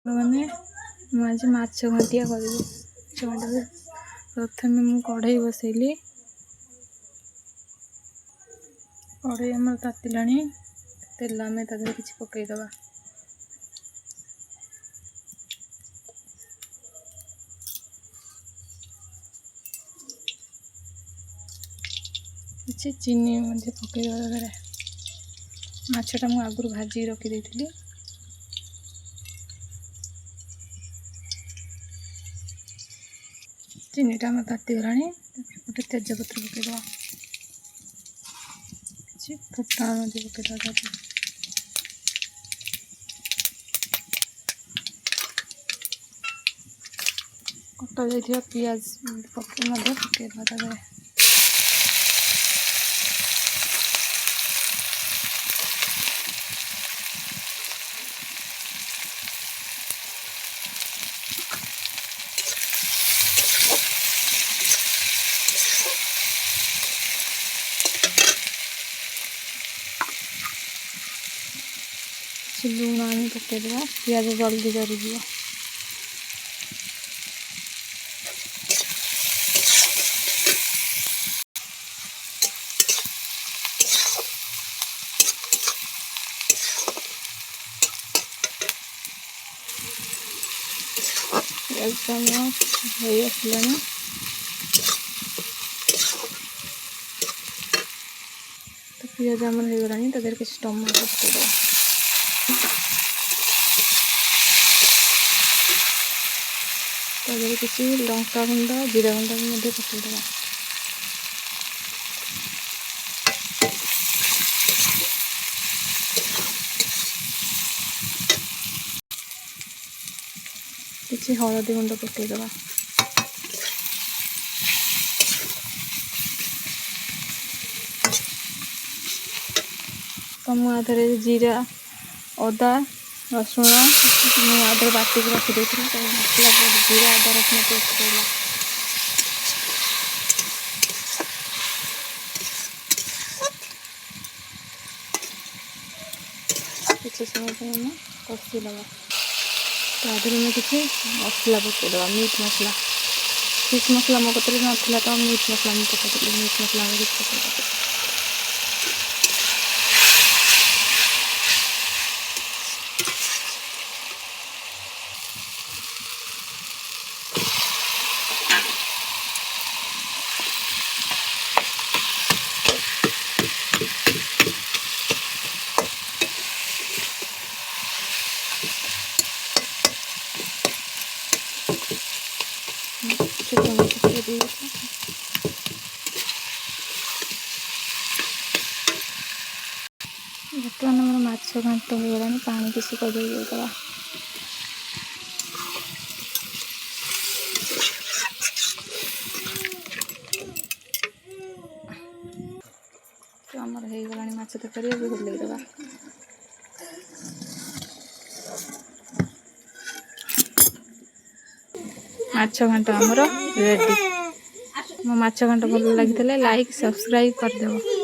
मैंने आज माछ घंटिया करी प्रथम मु कढ़ई बसैली कढ़ई आम तातिला तेल आम तादेह कि पकईदबा कि चीनी पकईदबा माछटा मुझे आगुरी भाजी रखी चीनीटा आम तातीगला गोटे तेजपत्र पकईदबा फुटण पकईदबा कटा जा पियाज पकईदबा तादेह लुण आम पकईदबा पियाज जल्दी जरी आसला तो पियाज आम होगला तादेह किसी टमाटो पकईदबा तादेह किसी लंका गुंड जीरा गुंड भी पकईदबा किसी हलदी गुंड पकईदबा तो मुझे जीरा अदा रसुण मुझे बाटिक रखी मसला जीरा अदा रसुण पेस्ट पड़ा किसी समय कषीदबा तो में किसी मसला पकईदबा मीट मसला फिश मसला मो कतरे नाला तो मीट मसला पकईदी मीट मसला पकईदी बर्तमान आम माछ घाट होगा पानी किसी कदेदबा तो आमर होगला माछ तरकारी ओल्लैदबा माछ घाट आमर रेडी मो माछ घाट भल लगी लाइक सब्सक्राइब करदेव।